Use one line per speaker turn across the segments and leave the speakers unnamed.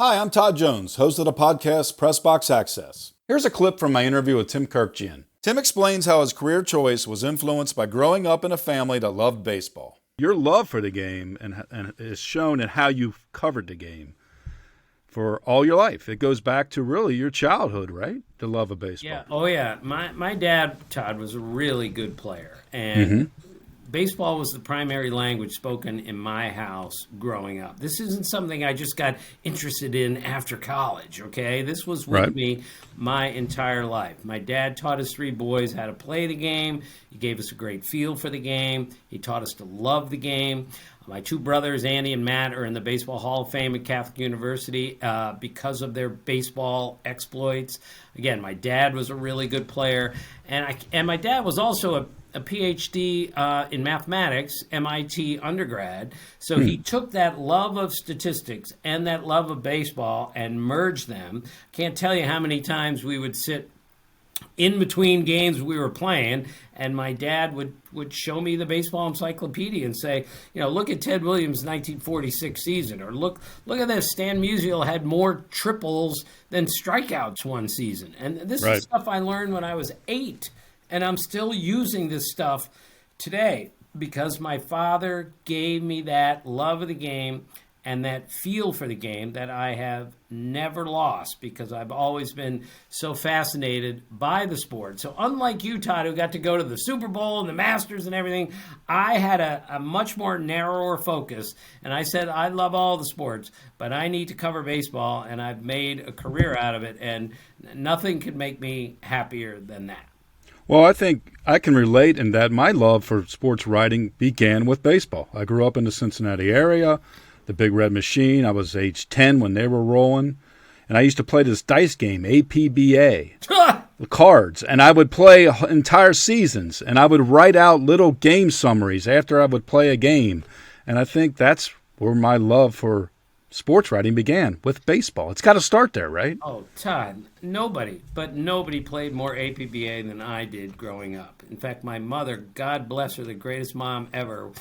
Hi, I'm Todd Jones, host of the podcast Pressbox Access. Here's a clip from my interview with Tim Kurkjian. Tim explains how his career choice was influenced by growing up in a family that loved baseball. Your love for the game and is shown in how you've covered the game for all your life. It goes back to really your childhood, right? The love of baseball.
Yeah. Oh, yeah. My dad, Todd, was a really good player. And baseball was the primary language spoken in my house growing up. This isn't something I just got interested in after college, okay? This was with me my entire life. My dad taught his three boys how to play the game. He gave us a great feel for the game. He taught us to love the game. My two brothers, Andy and Matt, are in the Baseball Hall of Fame at Catholic University because of their baseball exploits. Again, my dad was a really good player, and my dad was also a PhD in mathematics, MIT undergrad. So he took that love of statistics and that love of baseball and merged them. Can't tell you how many times we would sit in between games we were playing, and my dad would show me the baseball encyclopedia and say, look at Ted Williams' 1946 season, or look at this. Stan Musial had more triples than strikeouts one season. And this is stuff I learned when I was 8, and I'm still using this stuff today because my father gave me that love of the game and that feel for the game that I have never lost because I've always been so fascinated by the sport. So unlike you, Todd, who got to go to the Super Bowl and the Masters and everything, I had a much more narrower focus. And I said, I love all the sports, but I need to cover baseball, and I've made a career out of it, and nothing could make me happier than that.
Well, I think I can relate in that my love for sports writing began with baseball. I grew up in the Cincinnati area. The Big Red Machine. I was age 10 when they were rolling. And I used to play this dice game, APBA, the cards. And I would play entire seasons. And I would write out little game summaries after I would play a game. And I think that's where my love for sports writing began, with baseball. It's got to start there, right?
Oh, Todd, nobody played more APBA than I did growing up. In fact, my mother, God bless her, the greatest mom ever,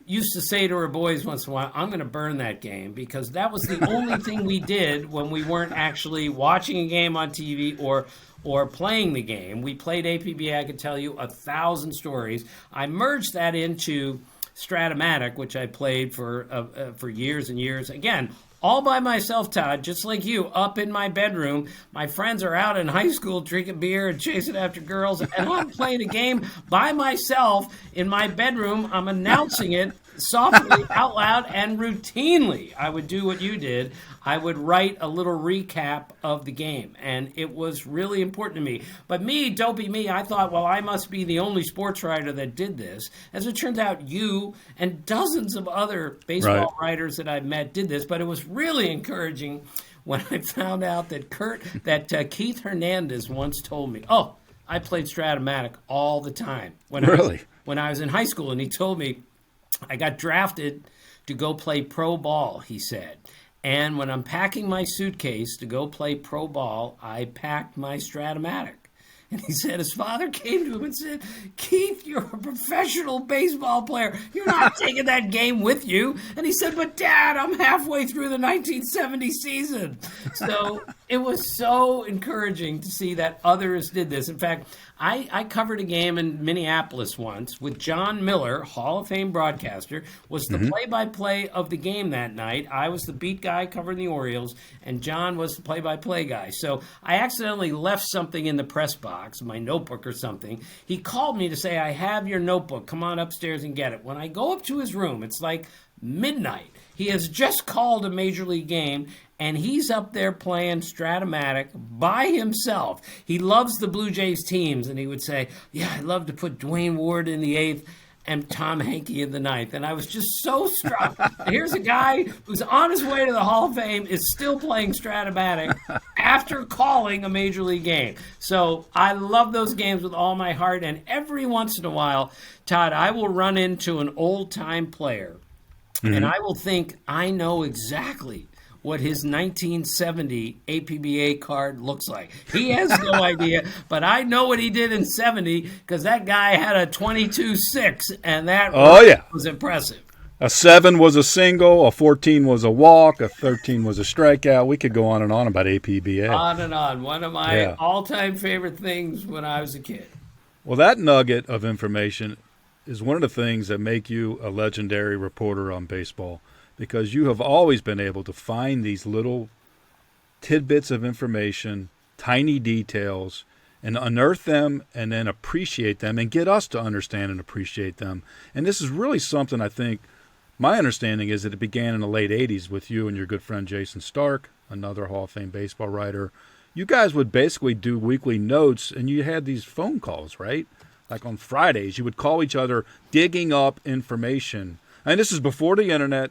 used to say to her boys once in a while, I'm going to burn that game, because that was the only thing we did when we weren't actually watching a game on TV or playing the game. We played APBA. I could tell you 1,000 stories. I merged that into Strat-O-Matic, which I played for years and years. Again, all by myself, Todd, just like you, up in my bedroom. My friends are out in high school drinking beer and chasing after girls, and I'm playing a game by myself in my bedroom. I'm announcing it softly, out loud, and routinely. I would do what you did. I would write a little recap of the game, and it was really important to me. But me, dopey me, I thought, well, I must be the only sports writer that did this. As it turns out, you and dozens of other baseball writers that I've met did this, but it was really encouraging when I found out that Keith Hernandez once told me, I played Strat-O-Matic all the time when I was in high school, and he told me I got drafted to go play pro ball, he said. And when I'm packing my suitcase to go play pro ball, I packed my Strat-O-Matic. And he said his father came to him and said, Keith, you're a professional baseball player. You're not taking that game with you. And he said, but Dad, I'm halfway through the 1970 season. So it was so encouraging to see that others did this. In fact, I covered a game in Minneapolis once with John Miller, Hall of Fame broadcaster, was the play-by-play of the game that night. I was the beat guy covering the Orioles, and John was the play-by-play guy. So I accidentally left something in the press box, my notebook or something. He called me to say, I have your notebook. Come on upstairs and get it. When I go up to his room, it's like midnight. He has just called a major league game, and he's up there playing Strat-O-Matic by himself. He loves the Blue Jays teams, and he would say, I'd love to put Dwayne Ward in the 8th and Tom Hankey in the 9th. And I was just so struck. Here's a guy who's on his way to the Hall of Fame, is still playing Strat-O-Matic after calling a major league game. So I love those games with all my heart, and every once in a while, Todd, I will run into an old-time player, and I will think, I know exactly what his 1970 APBA card looks like. He has no idea, but I know what he did in 70 because that guy had a 22-6, and that was impressive.
A 7 was a single, a 14 was a walk, a 13 was a strikeout. We could go on and on about APBA.
On and on. One of my all-time favorite things when I was a kid.
Well, that nugget of information is one of the things that make you a legendary reporter on baseball, because you have always been able to find these little tidbits of information, tiny details, and unearth them and then appreciate them and get us to understand and appreciate them. And this is really something I think, my understanding is that it began in the late 80s with you and your good friend Jayson Stark, another Hall of Fame baseball writer. You guys would basically do weekly notes, and you had these phone calls, right? Like on Fridays, you would call each other digging up information. And this is before the internet,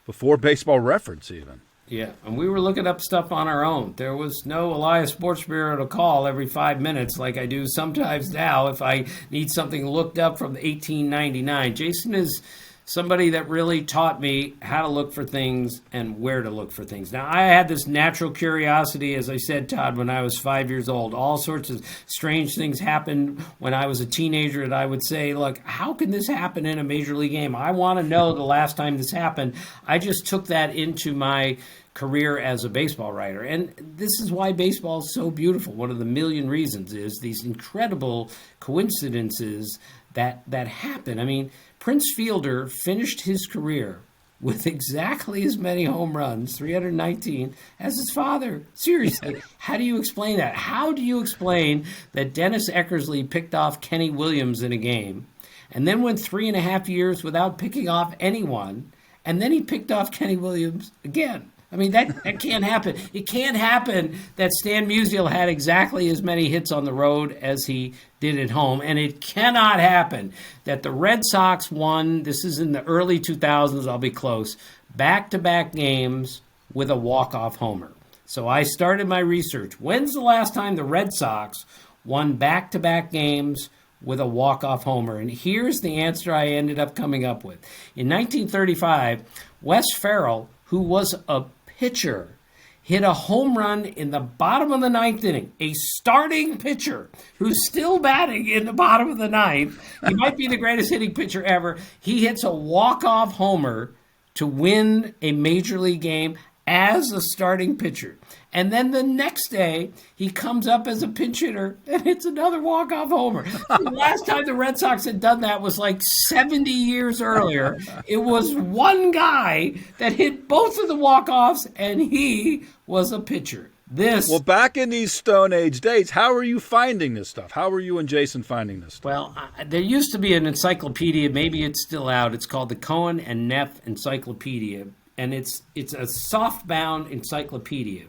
before Baseball Reference even.
Yeah, and we were looking up stuff on our own. There was no Elias Sports Bureau to call every 5 minutes like I do sometimes now if I need something looked up from 1899. Jayson is somebody that really taught me how to look for things and where to look for things. Now, I had this natural curiosity, as I said, Todd, when I was 5 years old. All sorts of strange things happened when I was a teenager, and I would say, look, how can this happen in a major league game? I want to know the last time this happened. I just took that into my career as a baseball writer. And this is why baseball is so beautiful. One of the million reasons is these incredible coincidences that happen. I mean, Prince Fielder finished his career with exactly as many home runs, 319, as his father. Seriously, how do you explain that? How do you explain that Dennis Eckersley picked off Kenny Williams in a game and then went 3.5 years without picking off anyone, and then he picked off Kenny Williams again? I mean, that can't happen. It can't happen that Stan Musial had exactly as many hits on the road as he did at home. And it cannot happen that the Red Sox won, this is in the early 2000s, I'll be close, back-to-back games with a walk-off homer. So I started my research. When's the last time the Red Sox won back-to-back games with a walk-off homer? And here's the answer I ended up coming up with. In 1935, Wes Ferrell, who was a pitcher, hit a home run in the bottom of the ninth inning. A starting pitcher who's still batting in the bottom of the ninth. He might be the greatest hitting pitcher ever. He hits a walk-off homer to win a major league game as a starting pitcher. And then the next day, he comes up as a pinch hitter and hits another walk-off homer. The last time the Red Sox had done that was like 70 years earlier. It was one guy that hit both of the walk-offs, and he was a pitcher.
Well, back in these Stone Age days, how are you finding this stuff? How are you and Jayson finding this stuff?
Well, there used to be an encyclopedia. Maybe it's still out. It's called the Cohen and Neff Encyclopedia, and it's a soft-bound encyclopedia.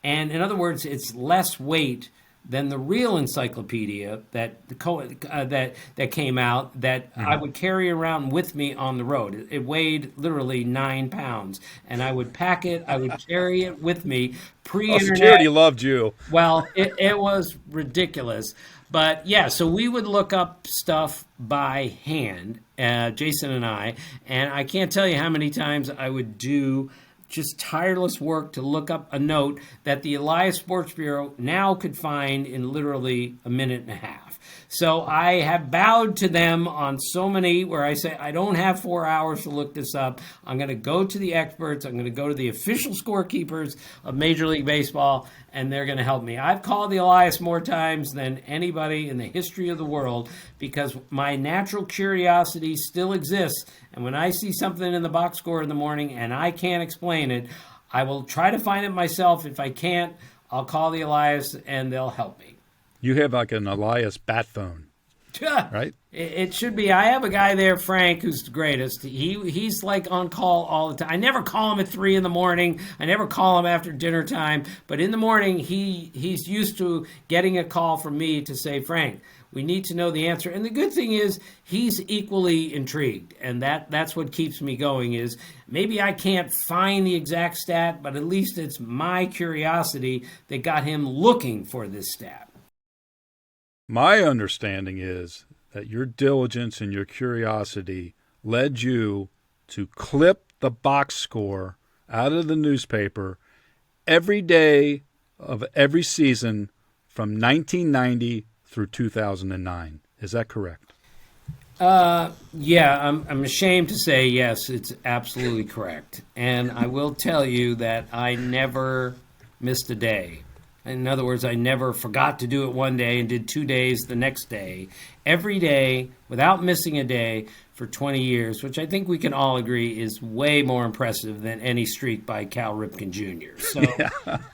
And in other words, it's less weight than the real encyclopedia that that came out that I would carry around with me on the road. It weighed literally 9 pounds, and I would pack it. I would carry it with me pre-internet.
Security loved you.
Well, it was ridiculous. But, yeah, so we would look up stuff by hand, Jayson and I can't tell you how many times I would do just tireless work to look up a note that the Elias Sports Bureau now could find in literally a minute and a half. So I have bowed to them on so many where I say, I don't have 4 hours to look this up. I'm going to go to the experts. I'm going to go to the official scorekeepers of Major League Baseball, and they're going to help me. I've called the Elias more times than anybody in the history of the world because my natural curiosity still exists. And when I see something in the box score in the morning and I can't explain it, I will try to find it myself. If I can't, I'll call the Elias and they'll help me.
You have like an Elias bat phone, right?
It should be. I have a guy there, Frank, who's the greatest. He's like on call all the time. I never call him at 3 a.m. I never call him after dinner time. But in the morning, he's used to getting a call from me to say, Frank, we need to know the answer. And the good thing is he's equally intrigued. And that's what keeps me going is maybe I can't find the exact stat, but at least it's my curiosity that got him looking for this stat.
My understanding is that your diligence and your curiosity led you to clip the box score out of the newspaper every day of every season from 1990 through 2009. Is that correct?
Yeah, I'm ashamed to say yes, it's absolutely correct. And I will tell you that I never missed a day. In other words, I never forgot to do it one day and did 2 days the next day. Every day, without missing a day, for 20 years, which I think we can all agree is way more impressive than any streak by Cal Ripken Jr. So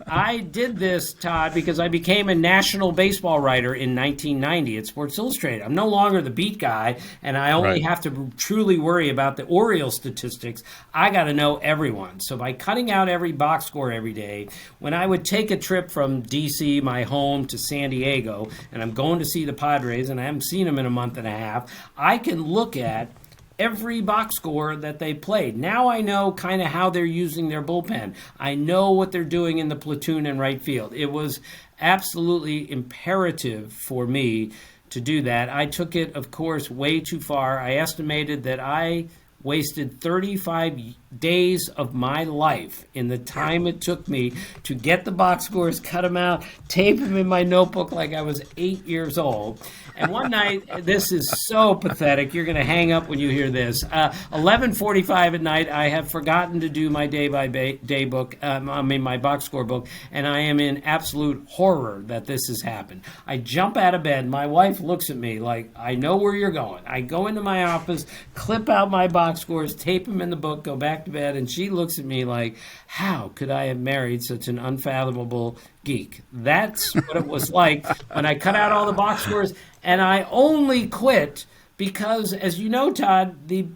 I did this, Todd, because I became a national baseball writer in 1990 at Sports Illustrated. I'm no longer the beat guy, and I only have to truly worry about the Orioles statistics. I got to know everyone. So by cutting out every box score every day, when I would take a trip from D.C., my home, to San Diego, and I'm going to see the Padres, and I haven't seen them in a month and a half, I can look at every box score that they played. Now I know kind of how they're using their bullpen. I know what they're doing in the platoon and right field. It was absolutely imperative for me to do that. I took it, of course, way too far. I estimated that I wasted 35 days of my life in the time it took me to get the box scores, cut them out, tape them in my notebook like I was 8 years old. And one night, this is so pathetic. You're going to hang up when you hear this. 11:45 at night, I have forgotten to do my day-by-day book, my box score book, and I am in absolute horror that this has happened. I jump out of bed. My wife looks at me like, I know where you're going. I go into my office, clip out my box scores, tape them in the book, go back to bed, and she looks at me like, how could I have married such an unfathomable geek? That's what it was like when I cut out all the box scores. And I only quit because, as you know, Todd, the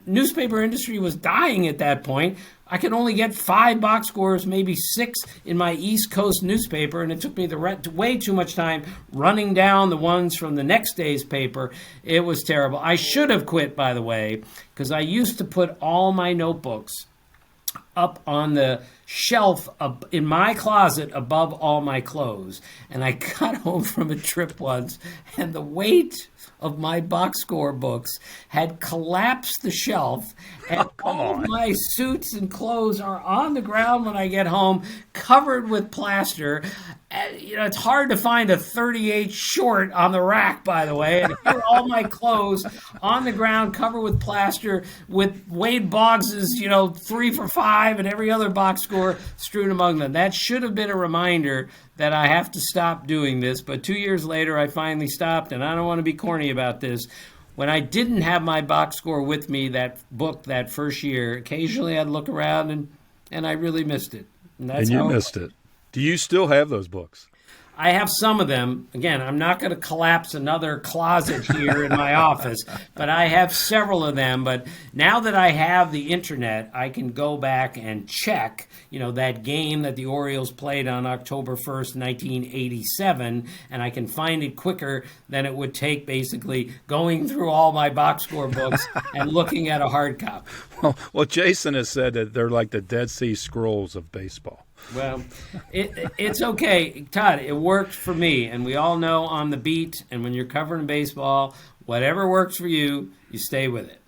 newspaper industry was dying at that point. I could only get 5 box scores, maybe 6 in my East Coast newspaper, and it took me way too much time running down the ones from the next day's paper. It was terrible. I should have quit, by the way, because I used to put all my notebooks up on the shelf in my closet above all my clothes. And I got home from a trip once, and the weight of my box score books had collapsed the shelf, and all of my suits and clothes are on the ground when I get home, covered with plaster. It's hard to find a 38 short on the rack, by the way. And here are all my clothes on the ground, covered with plaster, with Wade Boggs's, 3 for 5 and every other box score strewn among them. That should have been a reminder that I have to stop doing this. But 2 years later, I finally stopped, and I don't want to be corny about this. When I didn't have my box score with me, that first year, occasionally I'd look around and I really missed it.
And you missed it. Do you still have those books?
I have some of them. Again, I'm not going to collapse another closet here in my office, but I have several of them. But now that I have the internet, I can go back and check, that game that the Orioles played on October 1st, 1987, and I can find it quicker than it would take basically going through all my box score books and looking at a hard copy.
Well, Jayson has said that they're like the Dead Sea Scrolls of baseball.
Well, it's okay. Todd, it worked for me, and we all know on the beat, and when you're covering baseball, whatever works for you, you stay with it.